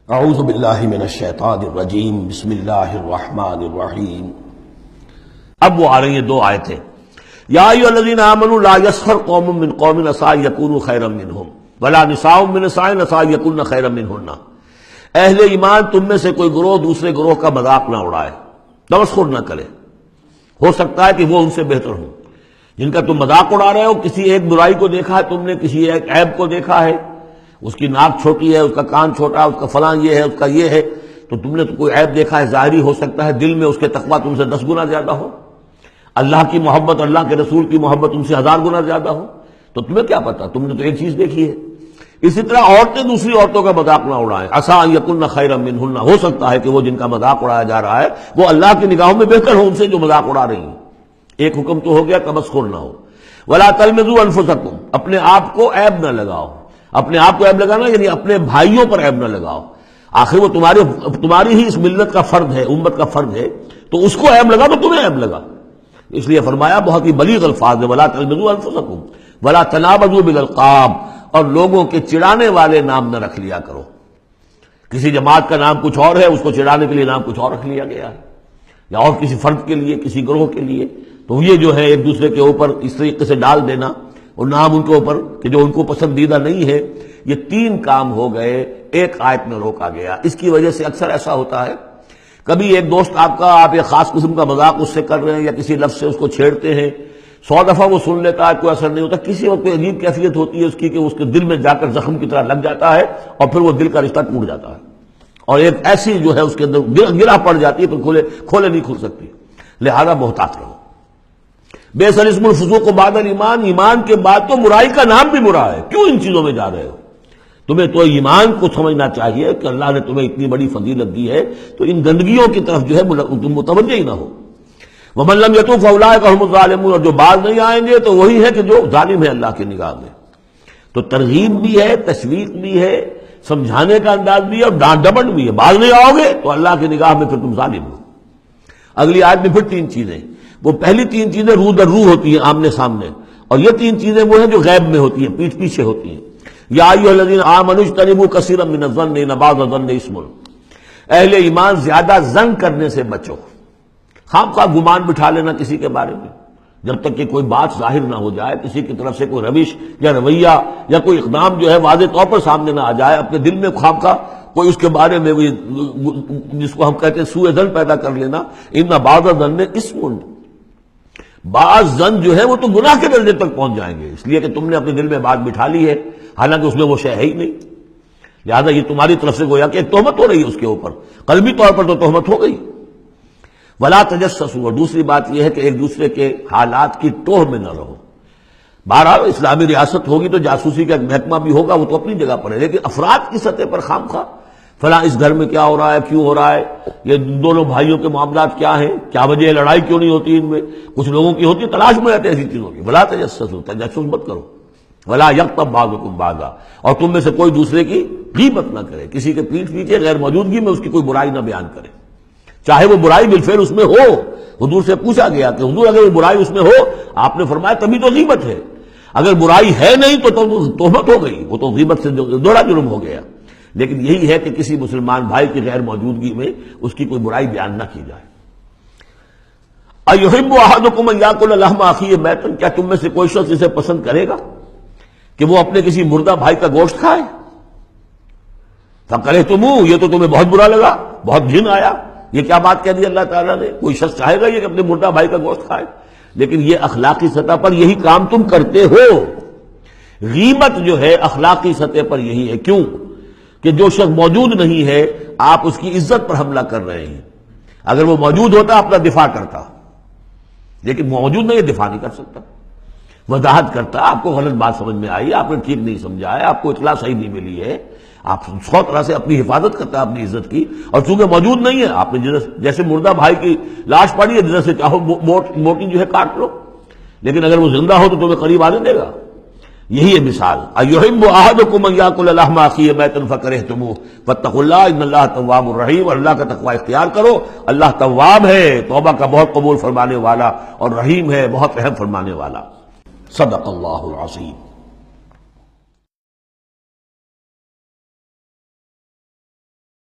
اعوذ باللہ من الشیطان الرجیم بسم اللہ الرحمن الرحیم۔ اب وہ آ رہی ہیں دو آیتیں، یا ایھا الذین آمنوا لا یسخر قوم من قوم عسى ان یکونوا خیرا منہم ولا نساء من نساء عسى ان یکن خیرا منہن۔ اہل ایمان تم میں سے کوئی گروہ دوسرے گروہ کا مذاق نہ اڑائے، تمسخر نہ کرے، ہو سکتا ہے کہ وہ ان سے بہتر ہوں۔ جن کا تم مذاق اڑا رہے ہو، کسی ایک برائی کو دیکھا ہے تم نے، کسی ایک عیب کو دیکھا ہے، اس کی ناک چھوٹی ہے، اس کا کان چھوٹا ہے، اس کا فلاں یہ ہے، اس کا یہ ہے، تو تم نے تو کوئی عیب دیکھا ہے ظاہری، ہو سکتا ہے دل میں اس کے تقویٰ تم سے 10 گنا زیادہ ہو، اللہ کی محبت، اللہ کے رسول کی محبت تم سے 1000 گنا زیادہ ہو، تو تمہیں کیا پتا، تم نے تو ایک چیز دیکھی ہے۔ اسی طرح عورتیں دوسری عورتوں کا مذاق نہ اڑائیں، عسیٰ ان یکن خیرا منہن، ہو سکتا ہے کہ وہ جن کا مذاق اڑایا جا رہا ہے وہ اللہ کی نگاہوں میں بہتر ہو ان سے جو مذاق اڑا رہی ہیں۔ ایک حکم تو ہو گیا تمسخر نہ ہو۔ ولا تلمزوا انفسکم، اپنے آپ کو عیب نہ لگاؤ۔ اپنے آپ کو عیب لگانا یعنی اپنے بھائیوں پر عیب نہ لگاؤ، آخر وہ تمہاری ہی اس ملت کا فرد ہے، امت کا فرد ہے، تو اس کو عیب لگا تو تمہیں عیب لگا۔ اس لیے فرمایا بہت ہی بلیغ الفاظ ہے، ولا تلمزوا انفسکم ولا تنابزوا بالالقاب، اور لوگوں کے چڑانے والے نام نہ رکھ لیا کرو۔ کسی جماعت کا نام کچھ اور ہے، اس کو چڑانے کے لیے نام کچھ اور رکھ لیا گیا ہے، یا اور کسی فرد کے لیے، کسی گروہ کے لیے، تو یہ جو ہے ایک دوسرے کے اوپر اس طریقے سے ڈال دینا اور نام ان کے اوپر کہ جو ان کو پسندیدہ نہیں ہے، یہ 3 کام ہو گئے ایک آیت میں روکا گیا۔ اس کی وجہ سے اکثر ایسا ہوتا ہے، کبھی ایک دوست آپ ایک خاص قسم کا مذاق اس سے کر رہے ہیں یا کسی لفظ سے اس کو چھیڑتے ہیں، 100 دفعہ وہ سن لیتا ہے، کوئی اثر نہیں ہوتا، کسی وقت کوئی عجیب کیفیت ہوتی ہے اس کی کہ اس کے دل میں جا کر زخم کی طرح لگ جاتا ہے اور پھر وہ دل کا رشتہ ٹوٹ جاتا ہے، اور ایک ایسی جو ہے اس کے اندر گرہ پڑ جاتی ہے، پھر کھولے نہیں کھل سکتی۔ لہذا محتاط رہو۔ بئس الاسم الفسوق بعد الایمان، ایمان کے بعد تو برائی کا نام بھی برا ہے، کیوں ان چیزوں میں جا رہے ہو؟ تمہیں تو ایمان کو سمجھنا چاہیے کہ اللہ نے تمہیں اتنی بڑی فضیلت دی ہے، تو ان گندگیوں کی طرف جو ہے تم متوجہ ہی نہ ہو۔ ومن لم یتوب فاولئک هم الظالمون، اور جو باز نہیں آئیں گے تو وہی ہے کہ جو ظالم ہے اللہ کی نگاہ میں۔ تو ترغیب بھی ہے، تشویق بھی ہے، سمجھانے کا انداز بھی ہے، اور ڈانٹ ڈپٹ بھی ہے۔ باز نہیں آؤ گے تو اللہ کی نگاہ میں پھر تم ظالم ہو۔ اگلی آیت میں پھر 3 چیزیں، وہ پہلی 3 چیزیں رو در رو ہوتی ہیں آمنے سامنے، اور یہ 3 چیزیں وہ ہیں جو غیب میں ہوتی ہیں، پیٹھ پیچھے ہوتی ہیں۔ یا ایھا الذین آمنوا اجتنبوا کثیرا من الظن ان بعض الظن اثم، اہل ایمان زیادہ ظن کرنے سے بچو، خام خواہ گمان بٹھا لینا کسی کے بارے میں، جب تک کہ کوئی بات ظاہر نہ ہو جائے، کسی کی طرف سے کوئی روش یا رویہ یا کوئی اقدام جو ہے واضح طور پر سامنے نہ آ جائے، اپنے دل میں خام خواہ کوئی اس کے بارے میں جس کو ہم کہتے ہیں سوء ظن پیدا کر لینا۔ ان بعض الظن اثم، بعض ظن جو ہے وہ تو گناہ کے درجے تک پہنچ جائیں گے، اس لیے کہ تم نے اپنے دل میں بات بٹھا لی ہے، حالانکہ اس میں وہ شے ہے ہی نہیں۔ لہذا یہ تمہاری طرف سے گویا کہ ایک تہمت ہو رہی ہے اس کے اوپر، قلبی طور پر تو تہمت ہو گئی۔ ولا تجسسوا، اور دوسری بات یہ ہے کہ ایک دوسرے کے حالات کی ٹوہ میں نہ رہو۔ بہرحال اسلامی ریاست ہوگی تو جاسوسی کا ایک محکمہ بھی ہوگا، وہ تو اپنی جگہ پر ہے، لیکن افراد کی سطح پر خام خواہ فلاں اس گھر میں کیا ہو رہا ہے، کیوں ہو رہا ہے، یہ دونوں بھائیوں کے معاملات کیا ہیں، کیا وجہ ہے، لڑائی کیوں نہیں ہوتی ان میں، کچھ لوگوں کی ہوتی ہے، تلاش میں رہتے ہیں ایسی چیزوں کی۔ ولا تجسسوا، تجسس مت کرو۔ ولا یغتب بعضکم بعضا، اور تم میں سے کوئی دوسرے کی غیبت نہ کرے، کسی کے پیٹھ پیچھے غیر موجودگی میں اس کی کوئی برائی نہ بیان کرے، چاہے وہ برائی بالفعل اس میں ہو۔ حضور سے پوچھا گیا کہ حضور اگر وہ برائی اس میں ہو، آپ نے فرمایا تبھی تو غیبت ہے، اگر برائی ہے نہیں تو تہمت ہو گئی، وہ تو غیبت سے دوہرا جرم ہو گیا۔ لیکن یہی ہے کہ کسی مسلمان بھائی کی غیر موجودگی میں اس کی کوئی برائی بیان نہ کی جائے۔ ایحب احدکم ان یاکل لحم اخیہ میتا، کیا تم میں سے کوئی شخص اسے پسند کرے گا کہ وہ اپنے کسی مردہ بھائی کا گوشت کھائے؟ فکرہتموہ، یہ تو تمہیں بہت برا لگا، بہت گھن آیا، یہ کیا بات کہہ دی اللہ تعالیٰ نے؟ کوئی شخص چاہے گا یہ کہ اپنے مردہ بھائی کا گوشت کھائے؟ لیکن یہ اخلاقی سطح پر یہی کام تم کرتے ہو۔ غیبت جو ہے اخلاقی سطح پر یہی ہے، کیوں کہ جو شخص موجود نہیں ہے آپ اس کی عزت پر حملہ کر رہے ہیں۔ اگر وہ موجود ہوتا اپنا دفاع کرتا، لیکن موجود نہیں ہے، دفاع نہیں کر سکتا، وضاحت کرتا، آپ کو غلط بات سمجھ میں آئی، آپ نے ٹھیک نہیں سمجھا ہے، آپ کو اطلاع صحیح نہیں ملی ہے، آپ 100 طرح سے اپنی حفاظت کرتا ہے اپنی عزت کی، اور چونکہ موجود نہیں ہے آپ نے جیسے مردہ بھائی کی لاش پڑی ہے، جیسے چاہو موٹی جو ہے کاٹ لو، لیکن اگر وہ زندہ ہو تو تمہیں قریب آنے دے گا۔ یہی ہے مثال۔ ایحب احدکم ان یاکل لحم اخیہ میتا فکرہتموہ فاتقوا اللہ ان اللہ تواب الرحیم، اور اللہ کا تقوی اختیار کرو، اللہ تواب ہے، توبہ کا بہت قبول فرمانے والا، اور رحیم ہے، بہت رحم فرمانے والا۔ صدق اللہ العظیم۔